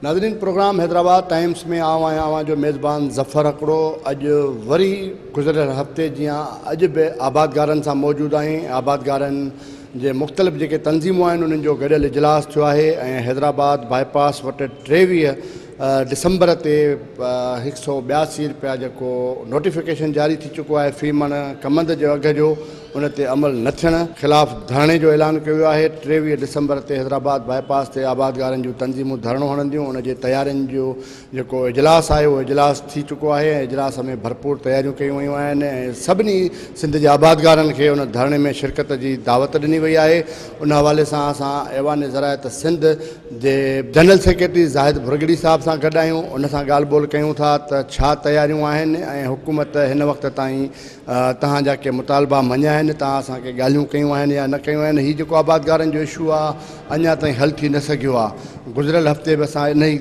नाज़रीन, programme Hyderabad times में आवां जो मेज़बान ज़फ़र हिकिड़ो अॼु वरी गुज़िरियल हफ़्ते जीअं अॼु बि आबादगारनि सां मौजूदु आहियूं। आबादगारनि जे मुख़्तलिफ़ जेके तंज़ीमूं आहिनि उन्हनि जो गॾियल इजलास थियो आहे ऐं हैदराबाद बाईपास वटि 23 दिसंबर ते 182 रुपया जेको नोटिफिकेशन जारी थी चुको आहे फ़ी मण कमंद जे अघ जो, उन ते अमल न थियण ख़िलाफ़ धरणे जो ऐलान कयो आहे। 23 दिसंबर ते हैदराबाद बाईपास ते आबादगारनि जूं तंज़ीमूं धरणो हणंदियूं। उन जे तयारियुनि जो जेको इजलास आहे उहो इजलास थी चुको आहे ऐं इजलास में भरपूर तयारियूं कयूं वयूं आहिनि ऐं सभिनी सिंध जे आबादगारनि खे उन धरणे में शिरकत जी दावत ॾिनी वई आहे। उन हवाले सां असां ऐवान ज़रायत सिंध जे जनरल सेक्रेटरी ज़ाहिद भुरगड़ी साहब सां गॾु आहियूं। उन सां ॻाल्हि ॿोल कयूं था त छा तयारियूं आहिनि ऐं हुकूमत हिन वक़्त ताईं तव्हांजा के मुतालबा मञिया आहिनि, तव्हां असांखे ॻाल्हियूं कयूं आहिनि या न कयूं आहिनि। हीउ जेको आबादगारनि जो इशू आहे अञा ताईं हल थी न सघियो आहे। गुज़िरियल हफ़्ते बि असां इन ई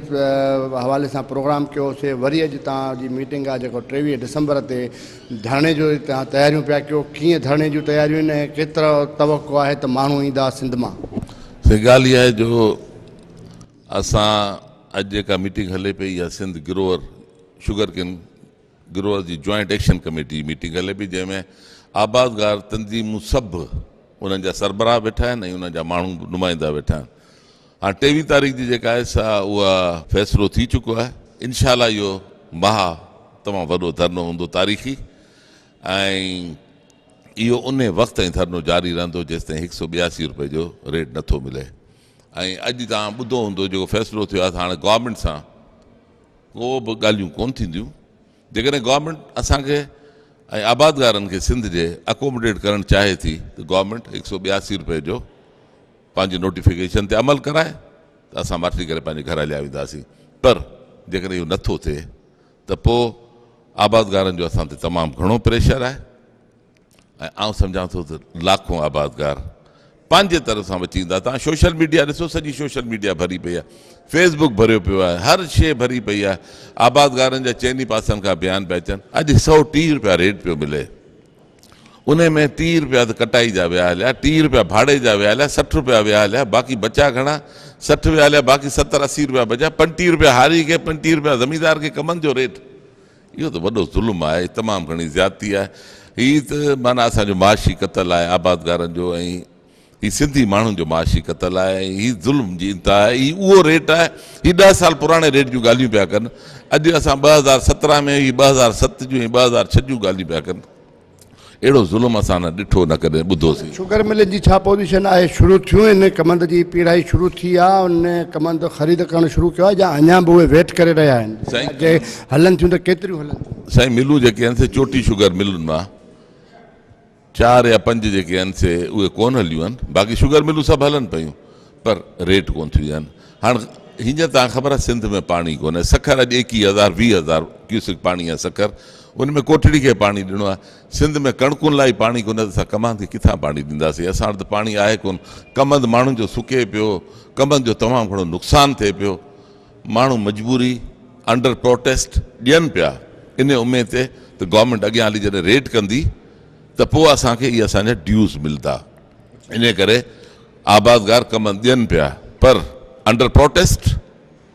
हवाले सां प्रोग्राम कयोसीं। वरी अॼु तव्हांजी मीटिंग आहे जेको 23 दिसंबर ते धरणे जो तव्हां तयारियूं पिया कयो। कीअं धरणे जूं तयारियूं आहिनि ऐं केतिरो तवक़ो आहे त माण्हू ईंदा सिंध मां? ॻाल्हि इहा आहे जो असां अॼु जेका मीटिंग हले पई आहे सिंध ग्रोवर शुगर केन ग्रोवर जी जॉइंट एक्शन कमेटी मीटिंग हले पई, जंहिंमें आबादगार तंज़ीमूं सभु उन्हनि जा सरबराह वेठा आहिनि ऐं उन्हनि जा माण्हू नुमाइंदा वेठा आहिनि। हाणे 23 तारीख़ जी जेका आहे सा उहा फ़ैसिलो थी चुको आहे। इनशाला इहो तमामु वॾो धरनो हूंदो तारीख़ी ऐं इहो उन वक़्त ताईं धरनो जारी रहंदो जेसिताईं 182 रुपए जो रेट नथो मिले। ऐं अॼु तव्हां ॿुधो हूंदो जेको फ़ैसिलो थियो आहे त हाणे गवर्नमेंट सां को बि ॻाल्हियूं कोन थींदियूं। जेकॾहिं गवर्नमेंट असांखे ऐं आबादगारनि खे सिंध जे अकोमोडेट करणु चाहे थी त गवर्नमेंट 182 रुपए जो पंहिंजे नोटिफिकेशन ते अमल कराए त असां वठी करे पंहिंजे घर हलिया वेंदासीं। पर जेकॾहिं इहो नथो थिए त पोइ आबादगारनि जो असां ते तमामु घणो प्रेशर आहे ऐं आउं सम्झां थो त लाखों आबादगार पंहिंजे तरफ़ सां बची ईंदा। तव्हां सोशल मीडिया ॾिसो, सॼी सोशल मीडिया भरी पई आहे, फेसबुक भरियो पियो आहे, हर शइ भरी पई आहे। आबादगारनि जा चइनी पासनि खां बयान पिया अचनि। अॼु 130 रुपया रेट पियो मिले, उन में 30 रुपया त कटाई जा विया हलिया, 30 रुपया भाड़े जा विया हलिया, 60 रुपया विया हलिया, बाक़ी बचा घणा 60 विया हलिया, बाक़ी 70-80 रुपया बचा। 35 रुपया हारी खे, 35 रुपया ज़मींदार खे कमनि जो रेट। इहो त वॾो ज़ुल्म आहे, तमामु घणी ज़्यादती आहे। हीअ त माना असांजो माशी क़तल आहे आबादगारनि जो ऐं हीअ सिंधी माण्हुनि जो माशी क़तल आहे। हीअ ज़ुल्म जी इंतिहा आहे। हीअ उहो रेट आहे, हीअ 10 साल पुराणे रेट जूं ॻाल्हियूं पिया कनि। अॼु असां 2017 में हीअ 2007 जूं ऐं 2006 जूं ॻाल्हियूं पिया कनि। अहिड़ो ज़ुल्म असां न ॾिठो न कॾहिं ॿुधोसीं। शुगर मिलनि जी छा पोज़ीशन आहे? शुरू थियूं आहिनि, कमंद जी पीढ़ाई शुरू थी आहे, उन कमंद ख़रीद करणु शुरू कयो आहे या अञा बि उहे वेट करे रहिया आहिनि? जे हलनि थियूं त केतिरियूं हलनि थियूं? साईं, मिलूं जेके आहिनि से चोटी शुगर मिलुनि मां 4 या 5 जेके आहिनि से उहे कोन हलियूं आहिनि, बाक़ी शुगर मिलूं सभु हलनि पियूं पर रेट कोन थियूं आहिनि। हाणे हींअर तव्हां ख़बर आहे सिंध में पाणी कोन्हे। सखर अॼु 21,000-20,000 क्यूसिक पाणी आहे सखर, उन में कोठड़ी खे पाणी ॾिनो आहे। सिंध में कणकुनि लाइ पाणी कोन्हे त असां कमंद खे किथां पाणी ॾींदासीं? असां वटि त पाणी आहे कोन। कमंद माण्हुनि जो सुके पियो, कमंद जो तमामु घणो नुक़सानु थिए पियो। माण्हू मजबूरी अंडर प्रोटेस्ट ॾियनि पिया इन उमेद ते त गवर्नमेंट अॻियां हली जॾहिं रेट कंदी त पोइ असांखे इहे असांजा ड्यूज़ मिलंदा। इन करे आबादगार कमंद ॾियनि पिया पर अंडर प्रोटेस्ट।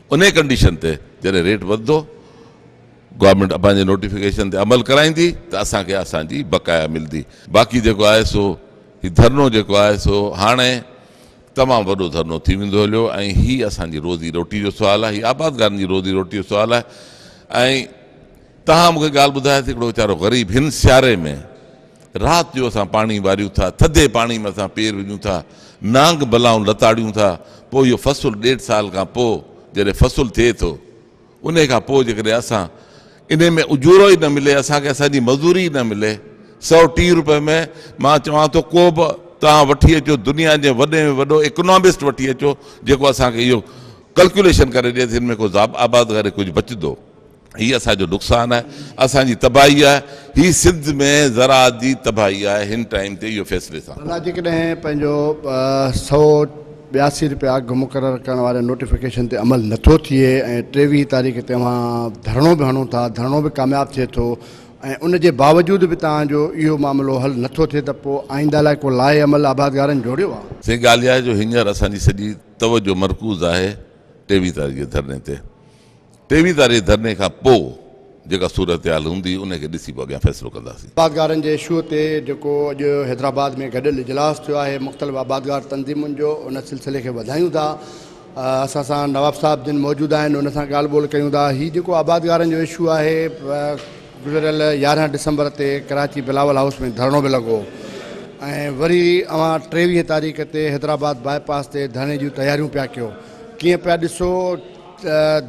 उन कंडीशन ते जॾहिं रेट वधंदो गवर्नमेंट पंहिंजे नोटिफिकेशन ते अमल कराईंदी त असांखे असांजी बकाया मिलंदी। बाक़ी जेको आहे सो हीउ धरनो जेको आहे सो हाणे तमामु वॾो धरनो थी वेंदो हलियो ऐं हीअ असांजी रोज़ी रोटी जो सुवालु आहे, हीअ आबादगारनि जी रोज़ी रोटी जो सुवालु आहे। ऐं तव्हां मूंखे ॻाल्हि ॿुधायो त हिकिड़ो वीचारो ग़रीब हिन सियारे में राति जो असां पाणी वारियूं था, थधे पाणी में असां पेर विझूं था, नांग बलाऊं लताड़ियूं था, पोइ इहो फ़सुलु 1.5 साल खां पोइ जॾहिं फ़सुलु थिए थो उन खां पोइ जेकॾहिं असां इन में उजूरो ई न मिले, असांखे असांजी मज़दूरी न मिले, 130 रुपए में मां चवां थो को बि तव्हां वठी अचो, दुनिया जे वॾे में वॾो इकोनॉमिस्ट वठी अचो जेको असांखे इहो कैलकुलेशन करे ॾिए त हिन में को आबादगार कुझु बचंदो। हीअ असांजो नुक़सानु आहे, असांजी तबाही आहे, हीअ सिंध में ज़राअत जी तबाही आहे। हिन टाइम ते इहो फ़ैसिले सां जेकॾहिं पंहिंजो 182 रुपया अघु मुक़ररु करण वारे नोटिफिकेशन ते अमल नथो थिए ऐं 23 तारीख़ ते तव्हां धरणो बि हणो था, धरणो बि कामयाबु थिए थो ऐं उन जे बावजूदि बि तव्हांजो इहो मामिलो हल नथो थिए त पोइ आईंदा लाइ को लाहे अमल आबादगारनि जोड़ियो आहे? से ॻाल्हि आहे जो हींअर असांजी सॼी तवजो मरकूज़ आहे 23 तारीख़ धरने ते 23 तारीख़ धरने खां पोइ जेका सूरत हाल हूंदी उनखे ॾिसी पोइ अॻियां फ़ैसिलो कंदासीं। आबादगारनि जे इशू ते जेको अॼु हैदराबाद में गॾियल इजलास थियो आहे मुख़्तलिफ़ आबादगार तंज़ीमुनि जो, उन सिलसिले खे वधायूं था। असां सां नवाब साहब जिन मौजूदु आहिनि उन सां ॻाल्हि ॿोल कयूं था। हीउ जेको आबादगारनि जो इशू आहे गुज़िरियल 11 डिसंबर ते कराची बिलावल हाउस में धरणो बि लॻो ऐं वरी अवां 23 तारीख़ ते हैदराबाद बाईपास ते धरणे जूं तयारियूं पिया कयो। कीअं पिया ॾिसो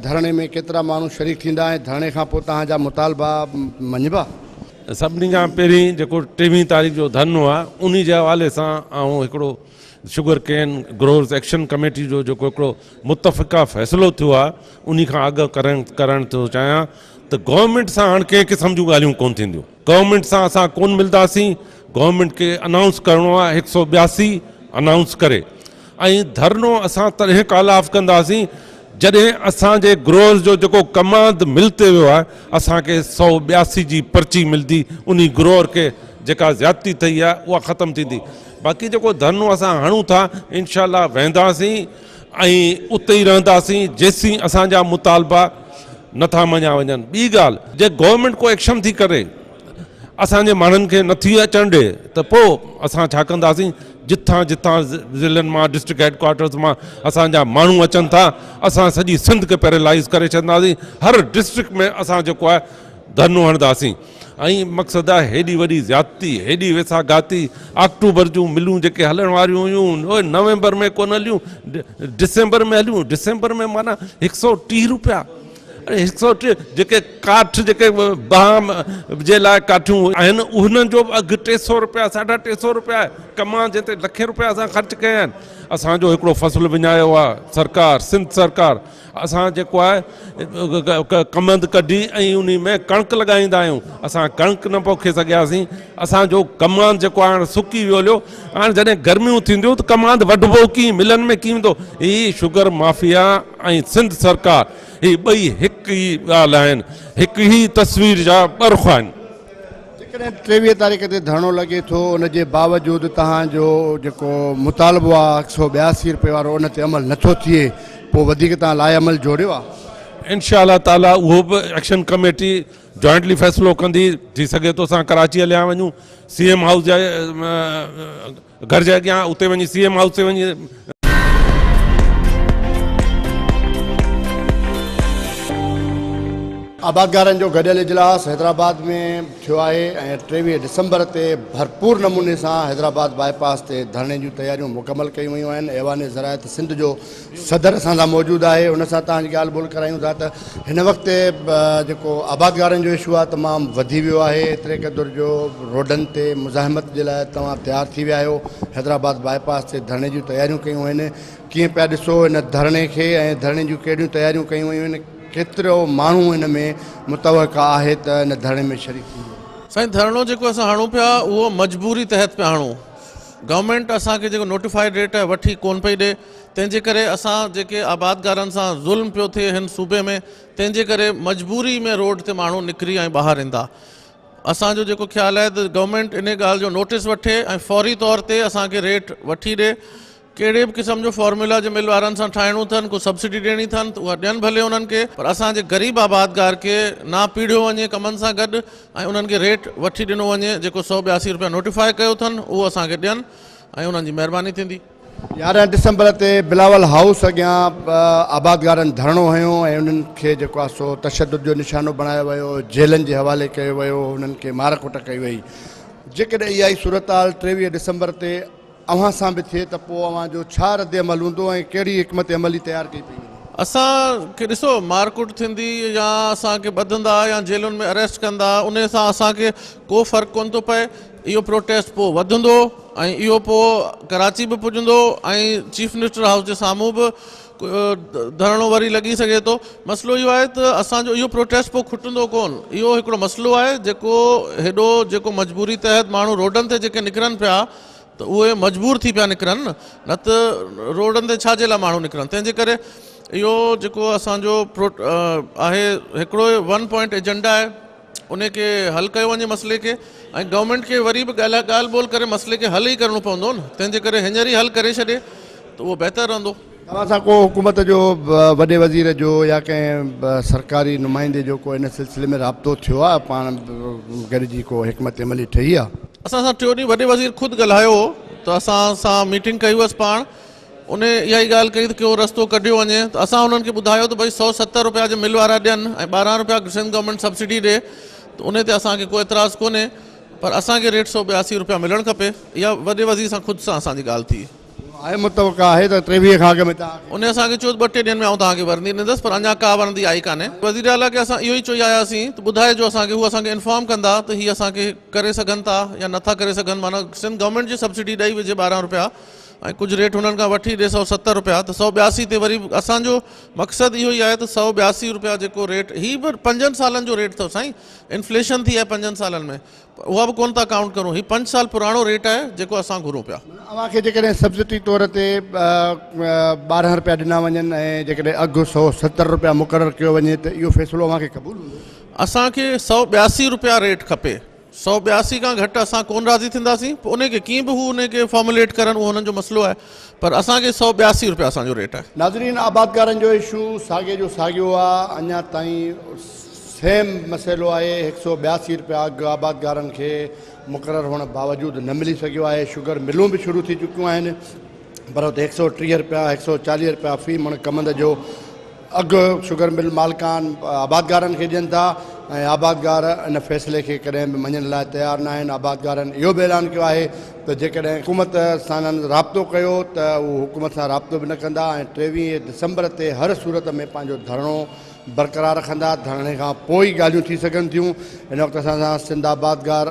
धरणे में केतिरा माण्हू शरीक थींदा ऐं धरणे खां पोइ तव्हांजा मुतालबा मञिबा? सभिनी खां पहिरीं जेको 23 तारीख़ जो धरनो आहे उन जे हवाले सां ऐं हिकिड़ो sugar cane growers action committee जो जेको हिकिड़ो मुतफ़िक़ा फ़ैसिलो थियो आहे उन खां अॻु करणु थो चाहियां त गवर्नमेंट सां हाणे कंहिं क़िस्म जूं ॻाल्हियूं कोन थींदियूं। गवर्नमेंट सां असां कोन मिलंदासीं। गवर्नमेंट खे अनाउंस करिणो आहे 182 अनाउंस करे ऐं धरनो असां तॾहिं कॉल ऑफ कंदासीं जॾहिं असांजे ग्रोवर्स जो जेको कमांद मिल ते वियो आहे असांखे 182 जी पर्ची मिलंदी, उन ग्रोवर खे जेका ज़्यादती थी आहे उहा ख़तमु थींदी। बाक़ी जेको धरनो असां हणूं था इनशाला वेंदासीं ऐं उते ई रहंदासीं जेसीं असांजा मुतालबा नथा मञा वञनि। ॿी ॻाल्हि, जे गवर्नमेंट को एक्शन थी करे असांजे माण्हुनि खे नथी अचणु ॾिए त पोइ असां छा कंदासीं, जिथां जिथां ज़िलनि मां डिस्ट्रिक्ट हेडक्वार्टर्स मां असांजा माण्हू अचनि था असां सॼी सिंध खे पैरालाइज़ करे छॾींदासीं। हर डिस्ट्रिक्ट में असां जेको आहे धरनो हणंदासीं ऐं मक़सदु आहे हेॾी वॾी ज़्यादती, हेॾी वेसाघाती अक्टूबर जूं मिलूं जेके हलण वारियूं हुयूं उहे नवंबर में कोन हलियूं, डिसंबर में हलियूं। डिसंबर में माना 130 रुपया, अरे 130 जेके काठ जेके बाम जे लाइ काठियूं आहिनि उन्हनि जो अघु 300 रुपया 350 रुपया आहे। कमां जिते लखे रुपया असां ख़र्च कया आहिनि। असांजो हिकिड़ो फ़सुलु विञायो आहे सरकार, सिंध सरकार। असां जेको आहे कमंद कढी ऐं उन में कणिक लॻाईंदा आहियूं। असां कणिक न पोखे सघियासीं। असांजो कमांद जेको आहे हाणे सुकी वियो हलियो। हाणे जॾहिं गर्मियूं थींदियूं त कमांद वढिबो कीअं, मिलनि में कीअं वेंदो? हीअ शुगर माफ़िया ऐं सिंध सरकार हीअ ॿई हिकु ई ॻाल्हि आहिनि, हिकु ई तस्वीर जा ॿ आहिनि। जेकॾहिं 23 तारीख़ ते धरणो लॻे थो उन जे बावजूदि तव्हांजो जेको मुतालबो आहे 182 रुपए वारो उन ते अमल नथो थिए, पोइ वधीक तव्हां लाइ अमल जोड़ियो आहे? इंशाअल्लाह ताला उहो बि एक्शन कमेटी जॉइंटली फ़ैसिलो कंदी। थी सघे थो असां कराची हलिया वञूं, CM हाउस जे घर जे अॻियां उते वञी CM हाउस ते वञी आबादगारनि जो गॾियल इजलास हैदराबाद में थियो आहे ऐं 23 डिसंबर ते भरपूर नमूने सां हैदराबाद बाईपास ते धरणे जूं तयारियूं मुकमल कयूं वयूं आहिनि। ऐवान ज़रायत सिंध जो सदर असां सां मौजूदु आहे, उन सां तव्हांजी ॻाल्हि ॿोल करायूं था त हिन वक़्तु जेको आबादगारनि जो इशू आहे तमामु वधी वियो आहे। एतिरे क़दुरु जो रोडनि ते मुज़ाहिमत जे लाइ तव्हां तयारु थी विया आहियो। हैदराबाद बाईपास ते धरणे जूं तयारियूं कयूं आहिनि। कीअं पिया ॾिसो हिन धरणे खे ऐं धरणे जूं कहिड़ियूं तयारियूं कयूं वयूं आहिनि? केतिरो माण्हू हिन में मुतवक़ा आहे त हिन धरणे में शरीक थींदो? साईं, धरणो जेको असां हणूं पिया उहो मजबूरी तहत पिया हणूं। गवर्नमेंट असांखे जेको नोटिफाइड रेट आहे वठी कोन पई ॾिए, तंहिंजे करे असां जेके आबादगारनि सां ज़ुल्म पियो थिए हिन सूबे में, तंहिंजे करे मजबूरी में रोड ते माण्हू निकिरी ऐं ॿाहिरि ईंदा। असांजो जेको ख़्यालु आहे त गवर्नमेंट इन ॻाल्हि जो नोटिस वठे ऐं फौरी तौर ते असांखे रेट वठी ॾिए। कहिड़े बि क़िस्म जो फॉर्मूला जे मिल वारनि सां ठाहिणो अथनि, को सब्सिडी ॾियणी अथनि त उहा ॾियनि भले उन्हनि खे, पर असांजे ग़रीब आबादगार खे ना पीढ़ियो वञे कमनि सां गॾु ऐं उन्हनि खे रेट वठी ॾिनो वञे। जेको 182 रुपया नोटिफाई कयो अथनि उहो असांखे ॾियनि ऐं उन्हनि जी महिरबानी थींदी। 11 डिसंबर ते बिलावल हाउस अॻियां आबादगारनि धरणो हयो ऐं उन्हनि खे जेको आहे सो तशदुद जो निशानो बणायो वियो, जेलनि जे हवाले कयो वियो, उन्हनि खे मार कुट कई वई। जेकॾहिं इहा ई सूरत हाल 23 डिसंबर ते अव्हां सां बि थिए त पोइ अव्हां जो छा रद्द अमल हूंदो ऐं कहिड़ी हिकमत अमली तयारु कई पई? असांखे ॾिसो मारकुट थींदी या असांखे ॿधंदा या जेलुनि में अरेस्ट कंदा, उन सां असांखे को फ़र्क़ु कोन थो पए। इहो प्रोटेस्ट पोइ वधंदो ऐं इहो पोइ कराची बि पुॼंदो ऐं चीफ मिनिस्टर हाउस जे साम्हूं बि धरणो वरी लॻी सघे थो। मसइलो इहो आहे त असांजो इहो प्रोटेस्ट पोइ खुटंदो कोन। इहो हिकिड़ो मसइलो आहे जेको हेॾो जेको मजबूरी तहत माण्हू रोडनि ते जेके निकिरनि पिया त उहे मजबूर थी पिया निकिरनि, न त रोडनि ते छाजे लाइ माण्हू निकिरनि। तंहिंजे करे इहो जेको असांजो आहे हिकिड़ो 1 पॉइंट एजेंडा आहे, उन खे हल कयो वञे मसइले खे, ऐं गवर्नमेंट खे वरी बि ॻाल्हि ॿोल करे मसइले खे हल ई करिणो पवंदो न। तंहिंजे करे हींअर ई हल करे छॾे त उहो बहितर रहंदो। तव्हां सां को हुकूमत जो वॾे वज़ीर जो या कंहिं सरकारी नुमाइंदे जो को इन सिलसिले में राब्तो थियो आहे पाण गॾिजी को हिकमत अमली ठही आहे? असां सां टियों ॾींहुं वॾे वज़ीर ख़ुदि ॻाल्हायो त असां सां मीटिंग कई हुअसि पाण उन इहा ई ॻाल्हि कई त को रस्तो कढियो वञे त असां उन्हनि खे ॿुधायो त भई 170 रुपया जो मिल वारा ॾियनि ऐं 12 रुपया सिंध गवर्नमेंट सब्सिडी ॾिए त उन ते असांखे को एतिराज़ु कोन्हे पर असांखे रेट 182 रुपया मिलणु खपे। इहा वॾे वज़ीर सां ख़ुदि सां असांजी ॻाल्हि थी। आहे मुतवक़ा आहे त 23 खां अॻु में तव्हां उन असांखे चयो 2-3 ॾींहंनि में आउं तव्हांखे वरंदी ॾींदुसि पर अञा का वरंदी आई कान्हे। वज़ीर आला खे असां इहो ई चई आयासीं त ॿुधाइजो असांखे, हू असांखे इंफॉर्म कंदा त हीअ असांखे करे सघनि था या नथा करे सघनि। माना सिंध गवर्नमेंट जी सब्सिडी ॾेई विझे 12 रुपया ऐं कुझु रेट हुननि खां वठी ॾे 170 रुपया त 182 ते वरी असांजो मक़सदु इहो ई आहे त 182 रुपया जेको रेट ही बि 5 सालनि जो रेट अथव साईं। इन्फ्लेशन थी आहे 5 सालनि में, उहा बि कोन था काउंट करूं। ही 5 साल पुराणो रेट आहे जेको असां घुरूं पिया। अव्हांखे जेकॾहिं सब्सिडी तौर ते 12 रुपया ॾिना वञनि ऐं जेकॾहिं अघु 170 रुपया मुक़ररु कयो वञे त इहो फ़ैसिलो अव्हांखे क़बूल हूंदो? असांखे 182 रुपया रेट खपे। 182 खां घटि असां कोन राज़ी थींदासीं। पोइ उनखे कीअं बि हू उनखे फॉर्मुलेट करनि उहो हुननि जो मसइलो आहे पर असांखे 182 रुपया असांजो रेट आहे। नाज़रीन, आबादगारनि जो इशू साॻे जो साॻियो आहे। अञा ताईं सेम मसइलो आहे। 182 रुपया अघु आबादगारनि खे मुक़ररु हुअण बावजूदि न मिली सघियो आहे। शुगर मिलूं बि शुरू थी चुकियूं आहिनि पर हुते 130 रुपया 140 रुपया फ़ी मण कमंद जो अघु शुगर मिल मालिकान आबादगारनि खे ॾियनि था ऐं आबादगार इन फ़ैसिले खे कॾहिं बि मञण लाइ तयारु न आहिनि। आबादगारनि इहो बि ऐलान कयो आहे त जेकॾहिं हुकूमत सां राब्तो कयो त उहो हुकूमत सां राब्तो बि न कंदा ऐं 23 दिसंबर ते हर सूरत में पंहिंजो धरणो बरक़रार रखंदा। धरणे खां पोइ ई ॻाल्हियूं थी सघनि थियूं। हिन वक़्तु असां सां सिंध आबादगार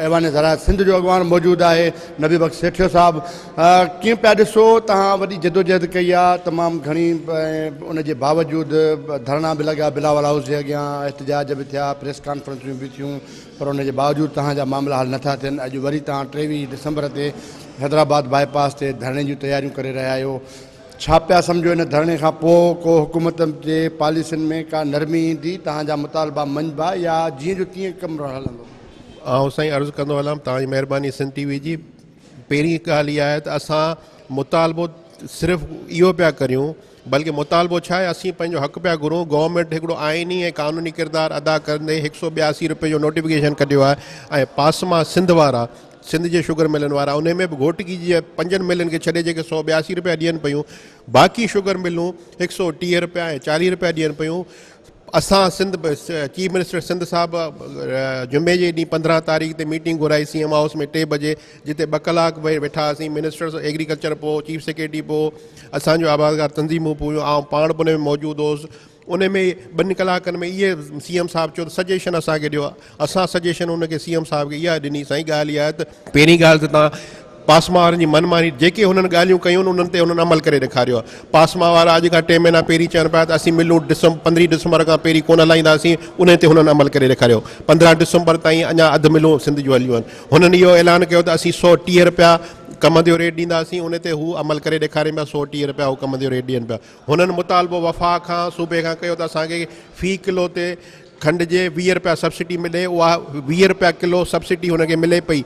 ऐवान ज़रायत सिंध जो अॻवान मौजूदु आहे नबी बख़्श सेठियो साहिबु। कीअं पिया ॾिसो तव्हां वॾी जदोजहद कई आहे तमामु घणी उनजे बावजूदि धरणा बि लॻा बिलावल हाउस जे अॻियां, एहतजाज बि थिया, प्रेस कॉन्फ्रेंसियूं बि थियूं पर उनजे बावजूदि तव्हांजा मामला हल नथा थियनि। अॼु वरी तव्हां 23 दिसंबर ते हैदराबाद बाईपास ते धरणे जूं तयारियूं करे रहिया आहियो। छा पिया सम्झो हिन धरणे खां पोइ को हुकूमत जे पॉलिसियुनि में का नरमी ईंदी? तव्हांजा मुतालबा मंझबा या जीअं जो तीअं कमु हलंदो? आउं साईं अर्ज़ु कंदो हलां तव्हांजी महिरबानी सिंध टीवी जी। पहिरीं ॻाल्हि इहा आहे त असां मुतालबो सिर्फ़ु इहो पिया करियूं बल्कि मुतालबो छा आहे असीं पंहिंजो हक़ पिया घुरूं। गवर्नमेंट हिकिड़ो आइनी ऐं क़ानूनी किरदारु अदा कंदे 182 रुपये जो नोटिफिकेशन कढियो आहे ऐं पासमा सिंध वारा सिंध जे शुगर मिलनि वारा उन में बि घोटकी जी 5 मिलनि खे छॾे जेके 182 रुपया ॾियनि पियूं, बाक़ी शुगर मिलूं 130 रुपया ऐं 40 रुपया ॾियनि पियूं। असां सिंध चीफ मिनिस्टर सिंध साहिबु जुमे जे ॾींहुं 15 तारीख़ ते मीटिंग घुराई CM हाउस में 3 बजे जिते 2 कलाक वेठा हुआसीं। मिनिस्टर एग्रीकल्चर पोइ चीफ सेक्रेटरी पोइ असांजो आबादगार तंज़ीमूं पोइ आउं पाण बि उन में मौजूदु हुउसि। उन में 2 कलाकनि में इहे CM साहिबु चयो त सजेशन असांखे ॾियो। असां सजेशन उनखे CM साहिब खे इहा ॾिनी साईं ॻाल्हि इहा आहे त पहिरीं ॻाल्हि त तव्हां पासमा वारनि जी मनमानी जेके हुननि ॻाल्हियूं कयूं उन्हनि ते हुननि अमल करे ॾेखारियो आहे। पासमा वारा अॼु खां 3 महीना पहिरीं चवनि पिया त असीं मिलूं 15 दिसंबर खां पहिरीं कोन हलाईंदासीं, उन ते हुननि अमल करे ॾेखारियो। 15 दिसंबर ताईं अञा अधु मिलूं सिंध जूं हलियूं आहिनि। हुननि इहो ऐलान कयो त असीं 130 रुपया कम जो रेट ॾींदासीं, उन ते हू अमल करे ॾेखारनि पिया 130 रुपया हू कम जो रेट ॾियनि पिया। हुननि मुतालबो वफ़ा खां सूबे खां कयो त असांखे फ़ी किलो ते खंड जे 20 रुपया सब्सिडी मिले। उहा 20 रुपया किलो सब्सिडी हुनखे मिले पई।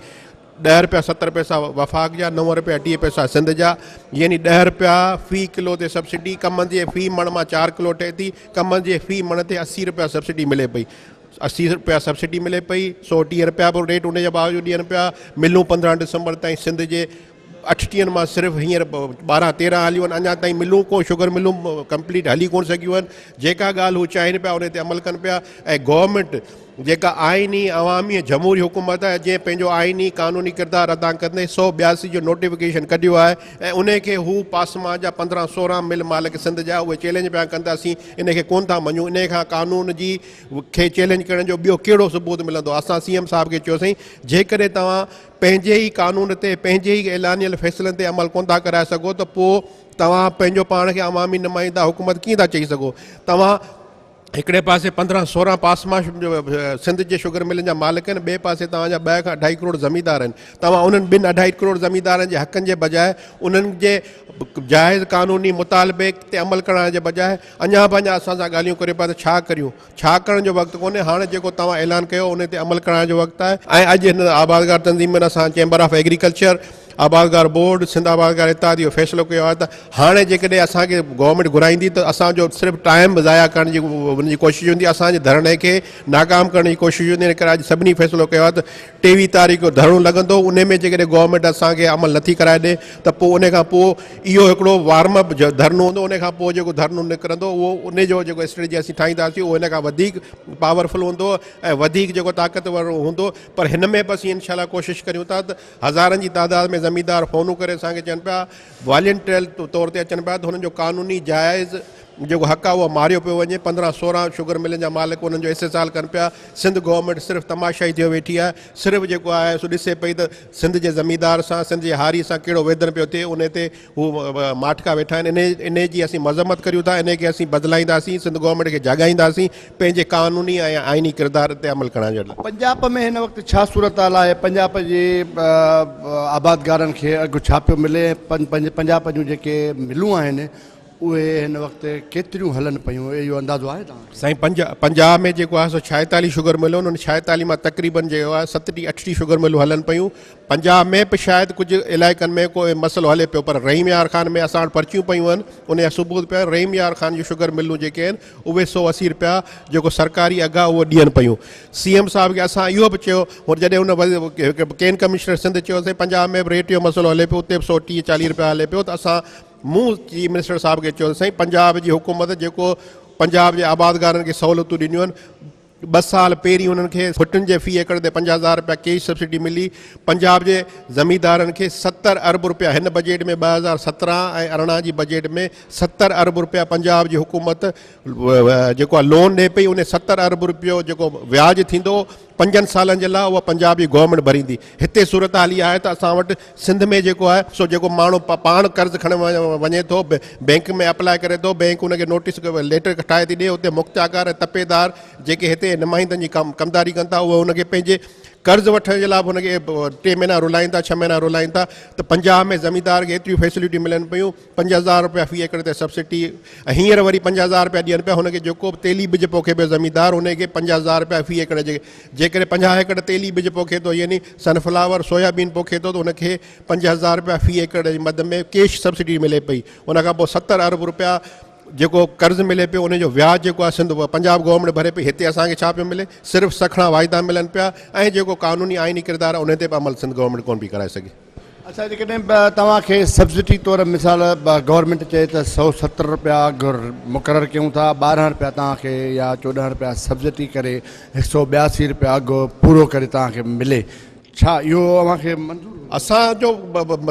10 रुपया 70 पैसा वफ़ाक़ जा, 9 रुपया 30 पैसा सिंध जा, यानी 10 रुपया फ़ी किलो ते सब्सिडी। कम जे फ़ी मण मां 4 किलो ठहे थी, कम जे फ़ी मण ते 80 रुपया सब्सिडी मिले पई। 80 रुपया सब्सिडी मिले पई, 130 रुपया पोइ रेट उनजे बावजूदि ॾियनि पिया। मिलूं 15 दिसंबर ताईं सिंध जे 8 मां सिर्फ़ु हींअर 12-13 हलियूं आहिनि। अञा ताईं मिलूं को शुगर मिलूं कंप्लीट हली कोन सघियूं आहिनि। जेका ॻाल्हि हू चाहिनि पिया उन ते अमल कनि पिया। ऐं गवर्नमेंट जेका आइनी अवामी जमहूरी हुकूमत आहे जंहिं पंहिंजो आइनी क़ानूनी किरदारु अदा कंदे 182 जो नोटिफिकेशन कढियो आहे ऐं उनखे हू पासमा जा 15-16 मिल मालिक सिंध जा उहे चैलेंज पिया कनि त असीं इनखे कोन था मञूं। इन खां कानून जी खे चैलेंज करण जो ॿियो कहिड़ो सबूत मिलंदो? असां CM साहिब खे चयोसीं जेकॾहिं तव्हां पंहिंजे ई कानून ते पंहिंजे ई ऐलानियल फ़ैसिलनि ते अमल कोन था कराए सघो त पोइ तव्हां पंहिंजो पाण खे अवामी नुमाइंदा हुकूमत कीअं था चई सघो? तव्हां हिकिड़े पासे 15-16 पासमा सिंध जे शुगर मिलनि जा मालिक आहिनि, ॿिए पासे तव्हांजा 2 खां 2.5 करोड़ ज़मींदार आहिनि। तव्हां उन्हनि 2.5 करोड़ ज़मींदारनि जे हक़नि जे बजाए उन्हनि जे जाइज़ कानूनी मुतालबे ते अमल करण जे बजाए अञा बि असां सां ॻाल्हियूं करे पिया त छा करियूं? छा करण जो वक़्तु कोन्हे। हाणे जेको तव्हां ऐलान कयो उन ते अमल करण जो वक़्तु आहे। ऐं अॼु हिन आबादगार तंज़ीम में असां चैम्बर ऑफ एग्रीकल्चर आबादगार बोर्ड सिंध आबादगार इत्तेहाद इहो फ़ैसिलो कयो आहे त हाणे जेकॾहिं असांखे गवर्नमेंट घुराईंदी त असांजो सिर्फ़ु टाइम ज़ाया करण जी हुनजी कोशिशि हूंदी, असांजे धरणे खे नाकाम करण जी कोशिशि हूंदी। इन करे अॼु सभिनी फ़ैसिलो कयो आहे त 23 तारीख़ जो धरणो लॻंदो, उन में जेकॾहिं गवर्नमेंट असांखे अमल नथी कराए ॾिए त पोइ उन खां पोइ इहो हिकिड़ो वार्मअप धरणो हूंदो, उन खां पोइ जेको धरणो निकिरंदो उहो उन जो जेको स्ट्रेटजी असीं ठाहींदासीं उहो हिन खां वधीक पावरफुल हूंदो ऐं वधीक जेको ताक़तवर हूंदो। पर हिन में बि असीं इनशाला कोशिशि करियूं था त हज़ारनि जी तादाद में ज़मींदार फ़ोनूं करे असांखे चवनि पिया, वॉलंटियर तौर ते अचनि पिया त हुननि जो क़ानूनी जाइज़ जेको हक़ आहे उहो मारियो पियो वञे। 15-16 शुगर मिलनि जा मालिक उन्हनि जो इस्तेसाल कनि पिया। सिंध गवर्नमेंट सिर्फ़ु तमाशाई थियो वेठी आहे, सिर्फ़ु जेको आहे सो ॾिसे पई त सिंध जे ज़मींदार सां सिंध जे हारी सां कहिड़ो वेदन पियो थिए, उन ते हू माठका वेठा आहिनि। इन जी असीं मज़म्मत करियूं था, इन खे असीं बदिलाईंदासीं, सिंध गवर्नमेंट खे जाॻाईंदासीं पंहिंजे क़ानूनी ऐं आइनी किरदार ते अमल करण जे लाइ। पंजाब में हिन वक़्तु छा सूरत हाल आहे? पंजाब जे आबादगारनि खे अघु छा पियो मिले? पंजाब जूं जेके मिलूं आहिनि उहे हिन वक़्तु केतिरियूं हलनि पियूं, इहो अंदाज़ो आहे तव्हां? साईं पंजाब में जेको आहे सो 46 शुगर मिलूं, उन 46 मां तक़रीबन जेको आहे 37-38 शुगर मिलूं हलनि पियूं। पंजाब में बि शायदि कुझु इलाइक़नि में कोई मसइलो हले पियो, पर रहीम यार ख़ान में असां वटि पर्चियूं पियूं आहिनि, उन जा सबूत पिया। रहीम यार ख़ान जूं शुगर मिलूं जेके आहिनि उहे 180 रुपया जेको सरकारी अघु आहे उहो ॾियनि पियूं। CM साहिब खे असां इहो बि चयो, और जॾहिं हुन केन कमिश्नर सिंध चयोसीं पंजाब में बि रेट जो मसइलो हले पियो, उते बि 130-40 रुपया हले पियो, त असां मूं चीफ मिनिस्टर साहिब खे चयो साईं पंजाब जी हुकूमत जेको पंजाब जे आबादगारनि खे सहूलियतूं ॾिनियूं आहिनि, 2 साल पहिरीं उन्हनि खे फुटनि जे फ़ी एकड़ ते 50,000 रुपया कैश सब्सिडी मिली। पंजाब जे ज़मींदारनि खे 70 अरब रुपया हिन बजट में 2017 ऐं 18 जी बजट में 70 अरब रुपया पंजाब जी हुकूमत जेको आहे लोन ॾिए पई, उन 70 अरब रुपयो जेको व्याज थींदो 5 सालनि जे लाइ उहा पंजाब जी गवर्नमेंट भरींदी। हिते सूरत हाल इहा आहे त असां वटि सिंध में जेको आहे सो जेको माण्हू पाण कर्ज़ु खणी वञे थो, बैंक में अप्लाई करे थो, बैंक उनखे नोटिस लेटर ठाहे थी ॾिए, उते मुख़्तियाकार ऐं तपेदार जेके हिते नुमाइंदनि जी कमदारी कनि था उहे उनखे पंहिंजे कर्ज़ु वठण जे लाइ बि हुनखे 3 महीना रुलाइनि था, 6 महीना रुलाइनि था। त पंजाब में ज़मींदार खे एतिरियूं फैसिलिटियूं मिलनि पियूं, 50,000 रुपया फ़ी एकड़ ते सब्सिडी, हींअर वरी 50,000 रुपया ॾियनि पिया हुनखे जेको तेली बिज पोखे पियो ज़मींदार, उनखे 50,000 रुपया फ़ी एकड़ जेकॾहिं 50 एकड़ तेली बिज पोखे थो, यानी सनफ्लावर सोयाबीन पोखे थो, त उनखे 50,000 रुपया फ़ी एकड़ जे मद में कैश सब्सिडी मिले पई। उनखां पोइ 70 अरब रुपया जेको कर्ज़ु मिले पियो उनजो व्याज जेको आहे सिंध पंजाब गवर्नमेंट भरे पई। हिते असांखे छा पियो मिले? सिर्फ़ु सखणा वाइदा मिलनि पिया ऐं जेको क़ानूनी आइनी किरदार आहे उन ते बि अमल सिंध गवर्नमेंट कोन पई कराए सघे। अच्छा, जेकॾहिं तव्हांखे सब्सिडी तौरु मिसाल गवर्नमेंट चए त 170 रुपया मुक़ररु कयूं था, 12 रुपया तव्हांखे या 14 रुपया सब्सिडी करे 182 रुपया अघु पूरो करे तव्हांखे मिले, छा इहो अव्हांखे मंज़ूर? असांजो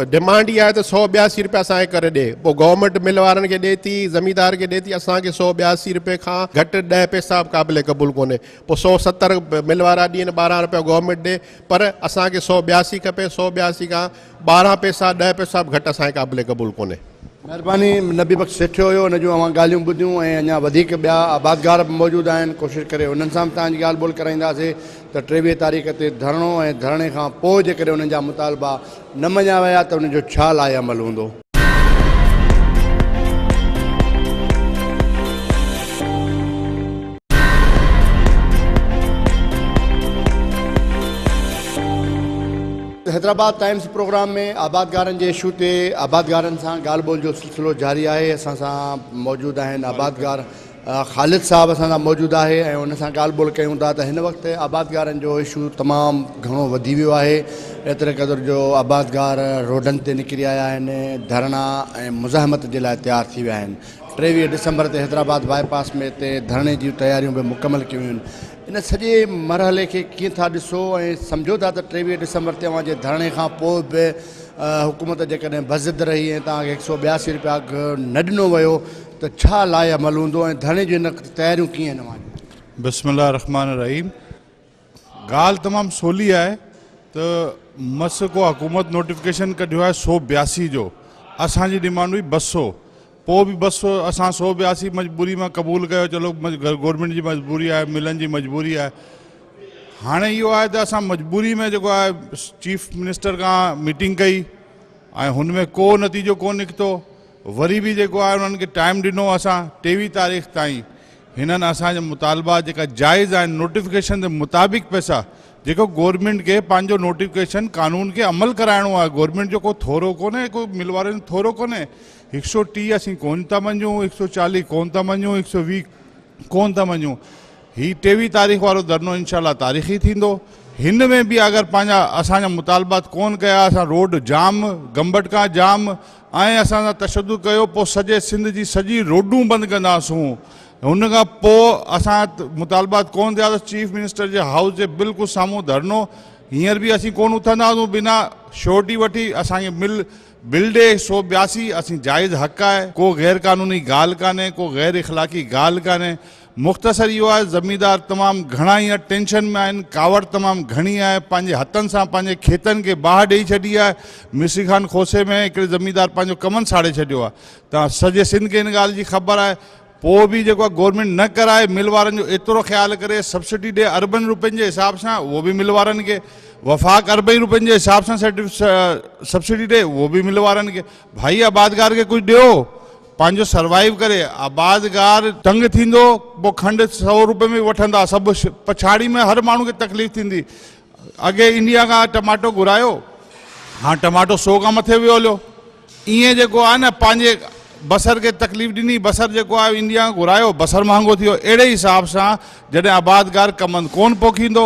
डिमांड इहा आहे त 182 रुपया असांखे करे ॾिए, पोइ गवर्नमेंट मिल वारनि खे ॾिए थी, ज़मींदार खे ॾिए थी, असांखे 182 रुपये खां घटि 10 पैसा क़ाबिल क़बूल कोन्हे। पोइ 170 मिल वारा ॾियनि, 12 रुपया गवर्नमेंट ॾिए, पर असांखे 182 खपे, 182 खां 12 पैसा 10 पैसा बि घटि असांखे क़ाबिल क़बूल कोन्हे। महिरबानी, नबी बख़्श सेठियो हुयो, हुन जूं अवां ॻाल्हियूं ॿुधियूं ऐं अञा वधीक ॿिया आबादगार बि मौजूदु आहिनि, कोशिशि करे उन्हनि सां बि तव्हांजी ॻाल्हि ॿोल कराईंदासीं त 23 तारीख़ ते धरणो ऐं धरणे खां पोइ जेकॾहिं उन्हनि जा मुतालबा न मञिया विया त उन्हनि जो छा लाइ अमल हूंदो। हैदराबाद टाइम्स प्रोग्राम में आबादगारनि जे इशू ते आबादगारनि सां ॻाल्हि ॿोल जो सिलसिलो जारी आहे। असां सां मौजूदु आहिनि आबादगार ख़ालिद साहब असां सां मौजूदु आहे ऐं हुन सां ॻाल्हि ॿोल कयूं था त हिन वक़्तु आबादगारनि जो इशू तमामु घणो वधी वियो आहे। एतिरे क़दुरु जो आबादगार रोडनि ते निकिरी आया आहिनि, धरणा ऐं मुज़ाहमत जे लाइ तयारु थी विया आहिनि। 23 डिसंबर ते हैदराबाद बाईपास में हिते धरणे जूं तयारियूं बि मुकमल कयूं आहिनि। इन सॼे मरहले खे कीअं था ॾिसो ऐं सम्झो था त 23 डिसंबर ते तव्हांजे धरणे खां पोइ बि हुकूमत जेकॾहिं बज़िद रही ऐं तव्हांखे 182 रुपया अघु न ॾिनो वियो त छा लाइ अमल हूंदो ऐं धरणे जूं इन तयारियूं कीअं आहिनि तव्हांजूं? बिस्मिल्लाह रहमान रहीम। ॻाल्हि तमामु सवली आहे त मस को हुकूमत नोटिफिकेशन कढियो आहे 182 जो, असांजी डिमांड हुई 200, पोइ बि 200 असां 182 मजबूरी मां क़बूल कयो, चलो गवर्नमेंट जी मजबूरी आहे, मिलनि जी मजबूरी आहे। हाणे इहो आहे त असां मजबूरी में जेको आहे चीफ मिनिस्टर खां मीटिंग कई ऐं हुन में को नतीजो कोन निकितो। वरी बि जेको आहे उन्हनि खे टाइम ॾिनो असां 23 तारीख़ ताईं। हिननि असांजा मुतालबा जेका जाइज़ आहिनि नोटिफिकेशन जे मुताबिक़ पैसा जेको गवर्नमेंट खे पंहिंजो नोटिफिकेशन कानून खे अमल कराइणो आहे। गवर्नमेंट जो को थोरो कोन्हे, को मिल वारनि थोरो कोन्हे। 130 असीं कोन था मञूं, 140 कोन था मञूं, 120 कोन था मञूं। ही 23 तारीख़ वारो धरनो इंशाल्लाह तारीख़ी थींदो। हिन में बि अगरि पंहिंजा असांजा मुतालबात कोन कया, असां रोड जाम गंबट खां जाम ऐं असां सां तशदुद कयो, पोइ सॼे सिंध जी सॼी रोडूं बंदि कंदासूं। हुन खां पोइ असां मुतालबात कोन थिया त चीफ मिनिस्टर जे हाउस जे बिल्कुलु साम्हूं धरनो। हींअर बि असीं कोन उथंदासीं बिना श्योरिटी वठी। असांखे बिल ॾे 182 असीं जाइज़ हक़ आहे, को गैर क़ानूनी ॻाल्हि कान्हे, को गैर इख़लाक़ी ॻाल्हि कान्हे। मुख़्तसर इहो आहे ज़मींदार तमामु घणा हींअर टेंशन में आहिनि, कावड़ तमामु घणी आहे, पंहिंजे हथनि सां पंहिंजे खेतनि खे बाहि ॾेई छॾी आहे। मिस्री खान खोसे में हिकिड़े ज़मींदार पंहिंजो कमनि साड़े छॾियो आहे। तव्हां सॼे सिंध खे हिन ॻाल्हि जी ख़बर आहे। पोइ बि जेको आहे गवर्नमेंट न कराए, मिल वारनि जो एतिरो ख़्यालु करे सब्सिडी ॾे अरबनि रुपयनि जे हिसाब सां, उहो बि मिल वारनि खे। वफ़ाक़ अरबई रुपयनि जे हिसाब सां सब्सिडी ॾे, उहो बि मिल वारनि खे। भाई आबादगार खे कुझु ॾियो, पंहिंजो सर्वाइव करे। आबादगार तंग थींदो, पोइ खंडु 100 रुपए में वठंदा, सभु पछाड़ी में हर माण्हू खे तकलीफ़ थींदी। अॻे इंडिया खां टमाटो घुरायो, हाणे टमाटो 100 खां मथे वियो हलियो। ईअं जेको आहे न, पंहिंजे बसर खे तकलीफ़ ॾिनी, बसर जेको आहे इंडिया खां घुरायो, बसर महांगो थी वियो। अहिड़े हिसाब सां जॾहिं आबादगार कमंद कोन पोखींदो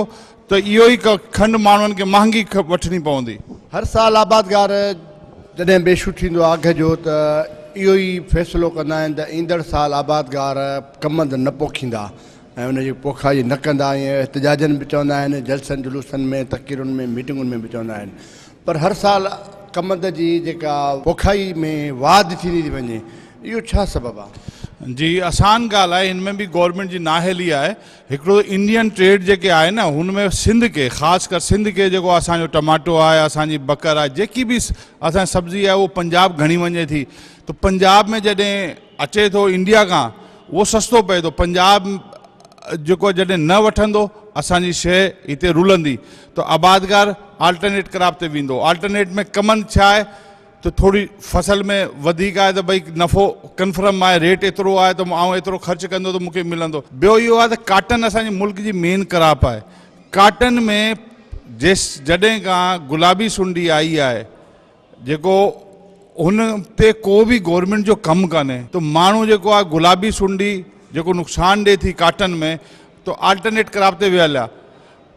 त इहो ई खंडु माण्हुनि खे महांगी वठणी पवंदी। हर साल आबादगार जॾहिं बेशु थींदो आहे अघ जो, त इहो ई फ़ैसिलो कंदा आहिनि त ईंदड़ साल आबादगार कमंद न पोखींदा ऐं उनजी पोखाई न कंदा। ऐं एहतजाजनि बि चवंदा आहिनि, जलसनि जुलूसनि में, तक़रीरुनि में, मीटिंगुनि में बि चवंदा आहिनि। पर हर साल कमंद जी जेका पोखाई में वाध थींदी थी वञे, इहो छा सबबु आहे? जी आसान ॻाल्हि आहे, हिन में बि गवर्नमेंट जी नाहेली आहे। हिकिड़ो इंडियन ट्रेड जेके आहे न, हुन में सिंध खे, ख़ासि कर सिंध खे जेको असांजो टमाटो आहे, असांजी बकर आहे, जेकी बि असांजी सब्ज़ी आहे, उहो पंजाब घणी वञे थी। त पंजाब में जॾहिं अचे थो इंडिया खां, उहो सस्तो पए थो। पंजाब जेको जॾहिं न वठंदो, असांजी शइ हिते रुलंदी, त आबादगार आल्टरनेट क्रॉप ते वेंदो। आल्टरनेट में कमनि छा आहे त थोरी फसल में वधीक आहे त भई नफ़ो कन्फर्म आहे, रेट एतिरो आहे त आउं एतिरो ख़र्चु कंदो त मूंखे मिलंदो। ॿियो इहो आहे त काटन असांजे मुल्क जी मेन क्रॉप आहे। काटन में जॾहिं खां गुलाबी सुंडी आई आहे, जेको हुन ते को बि गवर्नमेंट जो कमु कान्हे, त माण्हू जेको आहे गुलाबी सुंडी जेको नुक़सानु ॾिए थी काटन में, त आल्टरनेट क्रॉप ते वियल आहे।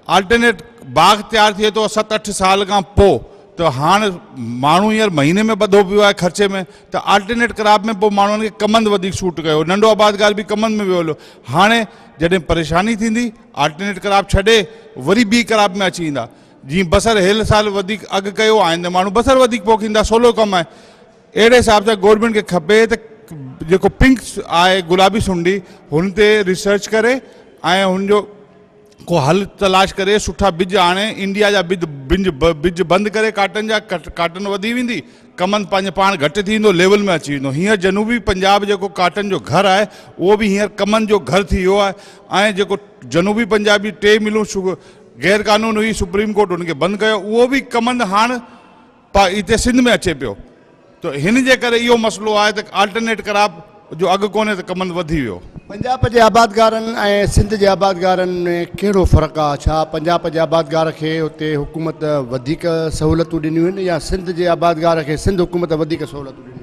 आल्टरनेट बाग तयारु थिए थो 7-8 साल खां पोइ, त हाणे माण्हू हींअर महीने में ॿधो पियो आहे ख़र्चे में। त आल्टरनेट क्रॉप में पोइ माण्हुनि खे कमंद वधीक सूट कयो, नंढो आबादगार बि कमंद में वियो हलियो। हाणे जॾहिं परेशानी थींदी, आल्टरनेट क्रॉप छॾे वरी ॿी क्रॉप में अची ईंदा। जीअं बसर हिल साल वधीक अघु कयो, आईंदे माण्हू बसर वधीक पोखींदा, सवलो कमु आहे। अहिड़े हिसाब सां गवर्नमेंट खे खपे त जेको पिंक आहे गुलाबी सुंडी, हुन ते रिसर्च करे ऐं हुनजो को हल तलाश करे सुठा बिज आणे। इंडिया जा बिज बंदि करे काटन जा, काटन वधी वेंदी, कमनि पंहिंजे पाण घटि थींदो, लेवल में अची वेंदो। हींअर जनूबी पंजाब जेको काटन जो घर आहे, उहो बि हींअर कमनि जो घर थी वियो आहे। ऐं जेको जनूबी पंजाब जी 3 मिलूं गैर कानून हुई, सुप्रीम कोर्ट उनखे बंदि कयो, उहो बि कमंद हाणे हिते सिंध में अचे पियो। त हिन जे करे इहो मसइलो आहे त आल्टरनेट क्रॉप जो अघु कोन्हे, त कमंद वधी वियो। पंजाब जे आबादगारनि ऐं सिंध जे आबादगारनि में कहिड़ो फ़र्क़ु आहे? छा पंजाब जे आबादगार खे हुते हुकूमत वधीक सहूलियतूं ॾिनियूं आहिनि, या सिंध जे आबादगार खे सिंध हुकूमत वधीक सहूलियतूं ॾिनियूं?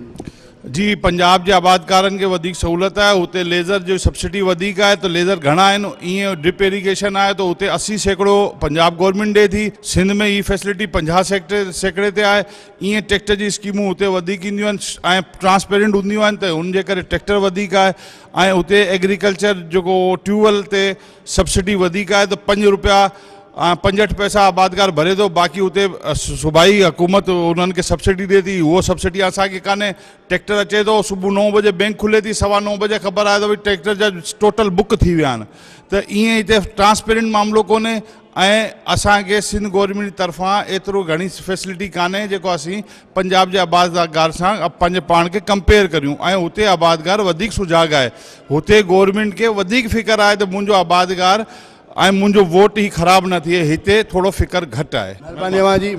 जी, पंजाब जे आबादकारनि खे वधीक सहूलियत आहे। हुते लेज़र जो सब्सिडी वधीक आहे, त लेज़र घणा आहिनि। ईअं ड्रिप इरीगेशन आहे, त हुते 80% पंजाब गवर्नमेंट ॾिए थी। सिंध में ही फैसिलिटी 50% ते आहे। ईअं ट्रैक्टर जी स्कीमूं हुते वधीक ईंदियूं आहिनि ऐं ट्रांसपेरेंट हूंदियूं आहिनि, त हुनजे करे ट्रैक्टर वधीक आहे। ऐं हुते एग्रीकल्चर जेको ट्यूबवेल ते सब्सिडी वधीक आहे, त 5 रुपया 65 पैसा आबादगार भरे थो। बाक़ी हुते सूबाई हुकूमत उन्हनि खे सब्सिडी ॾिए थी, उहो सब्सिडी असांखे कान्हे। ट्रैक्टर अचे थो, सुबुह 9 बजे बैंक खुले थी, 9:15 बजे ख़बर आहे त भई ट्रैक्टर जा टोटल बुक थी विया आहिनि। त ईअं हिते ट्रांसपेरेंट मामिलो कोन्हे। ऐं असांखे सिंध गवर्नमेंट जी तरफ़ां एतिरो घणी फैसिलिटी कान्हे जेको असीं पंजाब जे आबादगार सां पंहिंजे पाण खे कंपेयर करियूं। ऐं हुते आबादगार वधीक सुजाॻ आहे। हुते गवर्नमेंट खे वधीक फ़िक्र आहे त मुंहिंजो आबादगार ऐं मुंहिंजो वोट ई ख़राबु न थिए हिते थोरो फ़िकर घटि आहे। महिरबानी अवां जी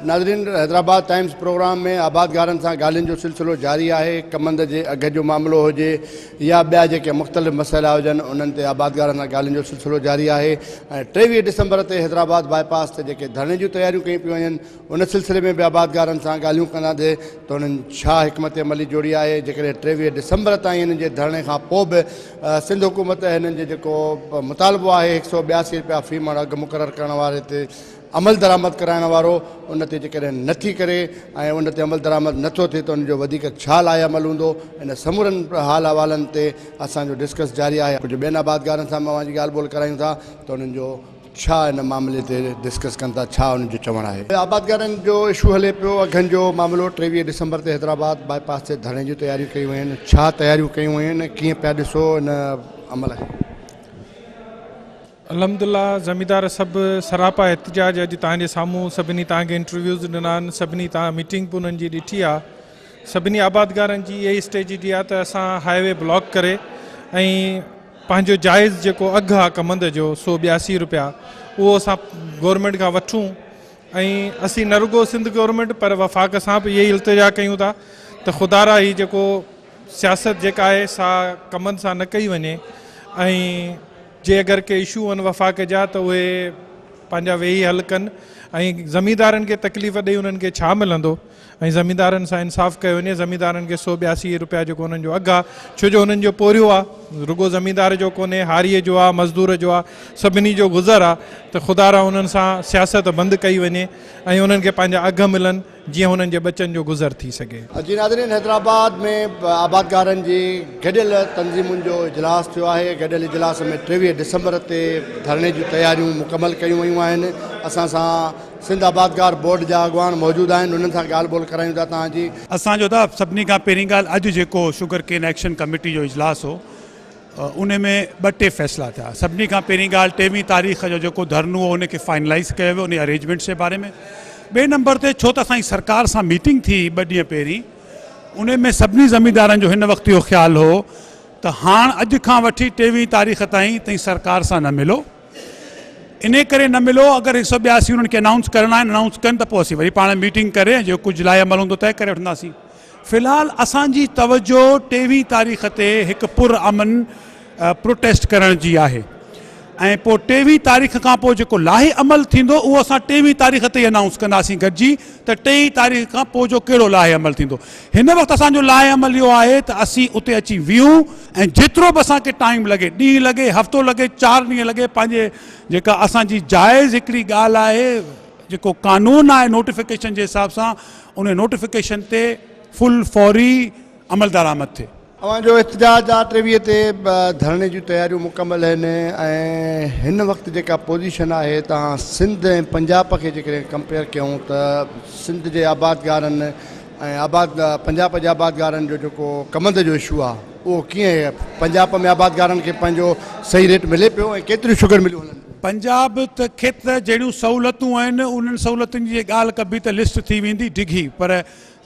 नाज़रीन, हैदराबाद टाइम्स प्रोग्राम में आबादगारनि सां ॻाल्हियुनि जो सिलसिलो जारी आहे। कमंद जे अघ जो मामिलो हुजे या ॿिया जेके मुख़्तलिफ़ मसइला हुजनि उन्हनि ते आबादगारनि सां ॻाल्हियुनि जो सिलसिलो जारी आहे। ऐं 23 डिसंबर ते हैदराबाद बाईपास ते जेके धरणे जूं तयारियूं कयूं पियूं वञनि उन सिलसिले में बि आबादगारनि सां ॻाल्हियूं कंदासीं त उन्हनि छा हिकमत अमली जोड़ी आहे। जेकॾहिं 23 डिसंबर ताईं हिननि जे धरणे खां पोइ बि सिंध हुकूमत हिननि जो जेको मुतालबो आहे 182 रुपया फ़ी मण अघु मुक़ररु करण वारे ते अमल दरामद कराइण वारो, उन ते जेकॾहिं नथी करे ऐं उन ते अमल दरामद नथो थिए त उनजो वधीक छा लाइ अमल हूंदो। इन समूरनि हाल अहवालनि ते असांजो डिस्कस जारी आहे। कुझु ॿियनि आबादगारनि सां मां जी ॻाल्हि ॿोल करायूं था त उन्हनि जो छा इन मामले ते डिस्कस कनि था, छा उन्हनि जो चवणु आहे। आबादगारनि जो इशू हले पियो अघनि जो मामिलो। 23 डिसंबर ते हैदराबाद बाईपास ते धरणे जूं तयारियूं कयूं वयूं आहिनि। छा तयारियूं कयूं वयूं आहिनि, कीअं पिया ॾिसो इन अमल खे? अलहमदिल्ला ज़मीदार सभु सरापा एहतजाज अॼु तव्हांजे साम्हूं सभिनी तव्हांखे इंटरव्यूज़ ॾिना आहिनि, सभिनी तव्हां मीटिंग बि उन्हनि जी ॾिठी आहे। सभिनी आबादगारनि जी इहा ई स्ट्रेटजी आहे त असां हाईवे ब्लॉक करे ऐं पंहिंजो जाइज़ जेको अघु आहे कमंद जो 182 रुपया उहो असां गवर्नमेंट खां वठूं। ऐं असीं न रुगो सिंध गवर्नमेंट पर वफ़ाक़ सां बि इहे ई इल्तिजा कयूं था त ख़ुदारा ही जेको सियासत जेका आहे सा कमंद सां न कई वञे। ऐं जे अगरि के इशू आहिनि वफ़ाक़ जा त उहे पंहिंजा वेही हल कनि ऐं ज़मीदारनि खे तकलीफ़ ॾेई उन्हनि खे छा मिलंदो ऐं ज़मीदारनि सां इंसाफ़ कयो वञे। ज़मीदारनि खे 182 रुपया जेको उन्हनि जो अघु आहे, छो जो उन्हनि जो पोरियो आहे, रुगो ज़मीदार जो कोन्हे, हारीअ जो आहे, मज़दूर जो आहे, सभिनी जो गुज़र आहे। त ख़ुदारा उन्हनि सां सियासत बंदि कई वञे ऐं उन्हनि खे पंहिंजा अघु मिलनि जीअं हुननि जे बचनि जो गुज़र थी सघे। जी नाज़रीन, हैदराबाद में आबादगारनि जी गॾियल तंज़ीमुनि जो इजलास थियो आहे। गॾियल इजलास में 23 डिसंबर ते धरणे जूं तयारियूं मुकमल कयूं वयूं आहिनि। असां सां सिंध आबादगार बोर्ड जा अॻवान मौजूदु आहिनि, उन्हनि सां ॻाल्हि ॿोल करायूं था तव्हांजी। असांजो त सभिनी खां पहिरीं ॻाल्हि अॼु जेको शुगर केन एक्शन कमेटी जो इजलास हो उन में 2 फ़ैसिला थिया। सभिनी खां पहिरीं ॻाल्हि 23 तारीख़ जो जेको धरनो हो उनखे फाइनलाइज़ कयो वियो, उन अरेंजमेंट्स जे बारे में। ॿिए नंबर ते छो त असांजी सरकार सां मीटिंग थी 2 ॾींहं पहिरीं, उन में सभिनी ज़मीदारनि जो हिन वक़्तु इहो ख़्यालु हो त हाणे अॼु खां वठी 23 तारीख़ ताईं सरकार सां न मिलो। इन करे न मिलो, अगरि 182 उन्हनि खे अनाउंस करणा आहिनि अनाउंस कनि त पोइ असीं वरी पाण मीटिंग करे जो कुझु लाइ अमल हूंदो तय करे वठंदासीं। फ़िलहालु असांजी तवजो 23 तारीख़ ते हिकु पुरअमन प्रोटेस्ट करण जी आहे ऐं पोइ 23 तारीख़ खां पोइ जेको लाहे अमल थींदो उहो असां 23 तारीख़ ते अनाउंस कंदासीं गॾिजी त 23 तारीख़ खां पोइ जो कहिड़ो लाहे अमल थींदो। हिन वक़्तु असांजो लाहे अमल इहो आहे त असीं उते अची वियूं ऐं जेतिरो बि असांखे टाइम लॻे, ॾींहुं लॻे, हफ़्तो लॻे, 4 ॾींहं लॻे, पंहिंजे जेका असांजी जाइज़ हिकिड़ी ॻाल्हि आहे जेको कानून आहे नोटिफिकेशन जे हिसाब सां उन नोटिफिकेशन ते फुल फौरी अमल दरामद थिए। अवांजो एहतजाज आहे 23 ते धरणे जूं तयारियूं मुकमल आहिनि ऐं हिन वक़्तु जेका पोज़ीशन आहे तव्हां सिंध ऐं पंजाब खे जेकॾहिं कंपेयर कयूं त सिंध जे आबादगारनि ऐं पंजाब जे आबादगारनि जो जेको कमंद जो इशू आहे उहो कीअं पंजाब में आबादगारनि खे पंहिंजो सही रेट मिले पियो ऐं केतिरियूं शुगर मिलियूं हलनि? पंजाब त खे त जहिड़ियूं सहूलियतूं आहिनि उन्हनि सहूलियतुनि जी ॻाल्हि कबी त लिस्ट थी वेंदी डिघी, पर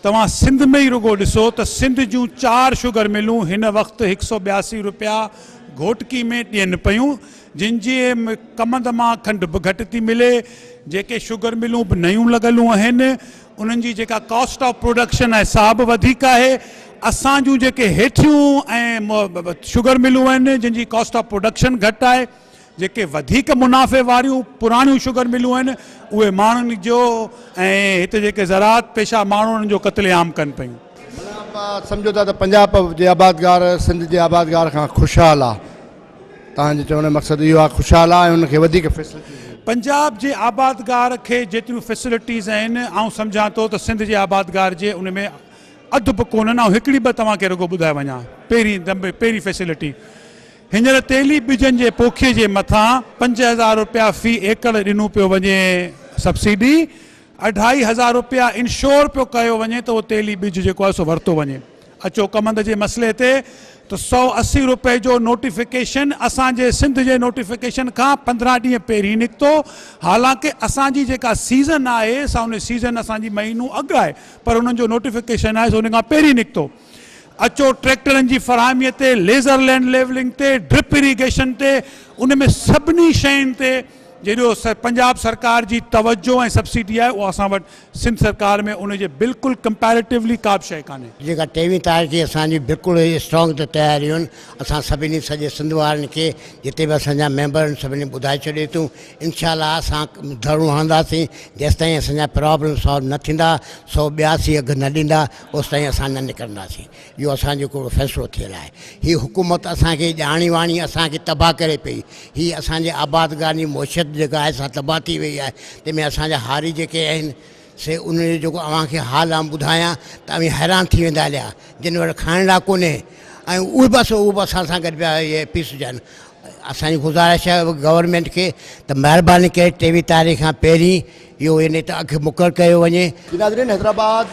तव्हां सिंध में ई रुगो ॾिसो त सिंध जूं 4 शुगर मिलूं हिन वक़्तु 182 रुपया घोटकी में ॾियनि पियूं, जिन जे कमंद मां खंडु बि घटि थी मिले। जेके शुगर मिलूं बि नयूं लॻलूं आहिनि उन्हनि जी जेका कॉस्ट ऑफ प्रोडक्शन आहे सा बि वधीक आहे। असां जूं जेके हेठियूं ऐं शुगर मिलूं आहिनि जिन जी कॉस्ट ऑफ प्रोडक्शन घटि आहे, जेके वधीक मुनाफ़े वारियूं पुराणियूं शुगर मिलूं आहिनि उहे माण्हुनि जो ऐं हिते जेके ज़राअत पेशा माण्हू उन्हनि जो क़त्लेआम कनि पियूं। सम्झो था त पंजाब जे आबादगार सिंध जे आबादगार खां ख़ुशहाल आहे, तव्हांजो चवण जो मक़सदु इहो आहे ख़ुशहाल आहे ऐं उनखे वधीक फैसिलिटी। पंजाब जे आबादगार खे जेतिरियूं फैसिलिटीज़ आहिनि आउं सम्झां थो त सिंध जे आबादगार जे उन में अधु बि कोन्हनि। ऐं हिकिड़ी बि तव्हांखे रुगो ॿुधाए वञा, पहिरीं फैसिलिटी हींअर तेली ॿिजनि जे पोखीअ जे मथां 5000 रुपया फ़ी एकड़ ॾिनो पियो वञे सब्सिडी, 2500 रुपया इंश्योर पियो कयो वञे त उहो तेली ॿिज जेको आहे सो वरितो वञे। अचो कमंद जे मसइले ते त 180 रुपए जो नोटिफिकेशन असांजे सिंध जे नोटिफिकेशन खां 15 ॾींहं पहिरीं निकितो। हालांकि असांजी जेका सीज़न आहे सा उन सीज़न असांजी महीनो अॻु आहे, पर उन्हनि जो नोटिफिकेशन आहे सो उन खां पहिरीं निकितो। अचो ट्रैक्टरनि जी फ़राहमीअ ते, लेज़र लैंड लेवलिंग ते, ड्रिप इरीगेशन ते, उन में सभिनी शयुनि ते जहिड़ो पंजाब सरकार जी तवज्जो ऐं सब्सिडी आहे उहा असां वटि सिंध सरकार में उनजे बिल्कुलु कंपैरेटिवली का बि शइ कान्हे। जेका 23 तारीख़ जी असांजी बिल्कुलु स्ट्रॉन्ग ते तयारियूं आहिनि। असां सभिनी सॼे सिंध वारनि खे जिते बि असांजा मेंबर आहिनि सभिनी ॿुधाए छॾे थियूं, इनशाला असां धरणो हणंदासीं जेसि ताईं असांजा प्रॉब्लम सॉल्व न थींदा, 182 अघु न ॾींदा, ओसि ताईं असां न निकिरंदासीं। इहो असांजो हिकिड़ो फ़ैसिलो थियल आहे। हीअ हुकूमत असांखे ॼाणी वाणी असांखे तबाह करे पई। हीअ असांजे आबादगारी मोशत जेका आहे सा तबाह थी वई आहे। तंहिंमें असांजा हारी जेके आहिनि से उन जो जेको अव्हांखे हाल आउं ॿुधायां त अव्हां हैरान थी वेंदा हलिया, जिन वटि खाइण लाइ कोन्हे ऐं उहे बि असां सां गॾु पिया इहे पीस हुजनि। असांजी गुज़ारिश आहे गवर्नमेंट खे त महिरबानी करे 23 तारीख़ खां पहिरीं इहो इन ते अघु मुक़ररु कयो वञे। नाज़रीन, हैदराबाद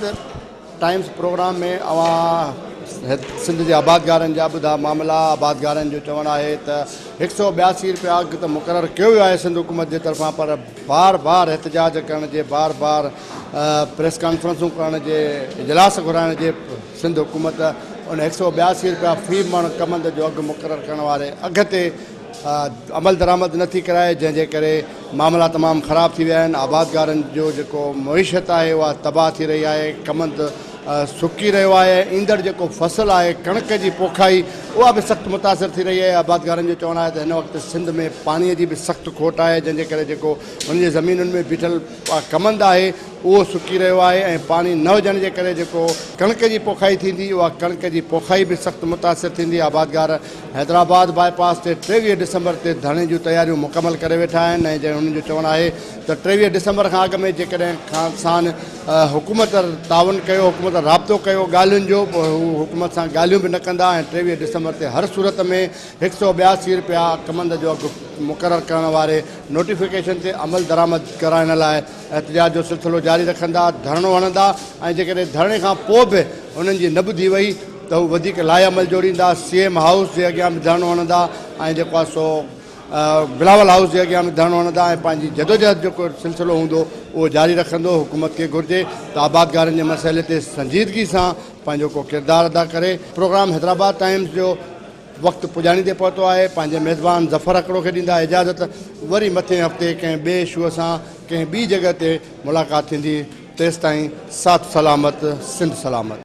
टाइम्स प्रोग्राम में सिंध जे आबादगारनि जा ॿुधा मामला। आबादगारनि जो चवणु आहे त 182 रुपया अघु त मुक़ररु कयो वियो आहे सिंध हुकूमत जे तरफ़ां, पर बार बार एहतजाज करण जे, बार बार प्रेस कॉन्फ्रेंसूं करण जे, इजलास घुराइण जे सिंध हुकूमत उन 182 रुपया फ़ी मण कमंद जो अघु मुक़ररु करण वारे अघ ते अमल दरामद नथी कराए, जंहिंजे करे मामला तमामु ख़राब थी विया आहिनि। आबादगारनि जो जेको मईशत आहे उहा तबाह थी रही आहे, कमंद सुकी रहियो आहे। ईंदड़ जेको फ़सुलु आहे कणक जी पोखाई उहा बि सख़्तु मुतासिर थी रही आहे। आबादगारनि जो चवणु आहे त हिन वक़्तु सिंध में पाणीअ जी बि सख़्तु खोट आहे, जंहिंजे करे जेको हुनजे ज़मीनुनि में बीठल कमंद आहे उहो सुकी रहियो आहे ऐं पाणी न हुजण जे करे जेको कणक जी पोखाई थींदी उहा कणक जी पोखाई बि सख़्तु मुतासिर थींदी। आबादगार हैदराबाद बाईपास ते 23 डिसंबर ते धरणे जूं तयारियूं मुकमल करे वेठा आहिनि ऐं हुननि जो चवणु आहे त 23 डिसंबर खां अॻु में जेकॾहिं खान हुकूमत ताउन कयो, हुकूमत राब्तो कयो ॻाल्हियुनि जो, हू हुकूमत सां ॻाल्हियूं बि न कंदा ऐं 23 डिसंबर ते हर सूरत में 182 रुपया कमंद जो अघु मुक़ररु करण वारे नोटिफिकेशन ते अमल दरामद कराइण लाइ एहतजाज जो सिलसिलो जारी रखंदा, धरणो हणंदा ऐं जेकॾहिं धरणे खां पोइ बि उन्हनि जी न ॿुधी वई त हू वधीक लाइ अमल जोड़ींदा। CM हाउस जे अॻियां बि धरणो हणंदा ऐं जेको आहे सो बिलावल हाउस जे अॻियां बि धरणो हणंदा ऐं पंहिंजी जदोजहद जेको सिलसिलो हूंदो उहो जारी रखंदो। हुकूमत खे घुरिजे त आबादगारनि जे मसइले ते संजीदगी सां पंहिंजो को किरदारु अदा करे। प्रोग्राम हैदराबाद टाइम्स जो वक़्तु पुॼाणींदे पहुतो आहे। पंहिंजे मेज़बान ज़फ़र अकड़ो खे ॾींदा इजाज़त। वरी मथे हफ़्ते कंहिं ॿिए शो सां कंहिं ॿी जॻह ते मुलाक़ात थींदी। तेसिताईं साथ सलामत, सिंध सलामत।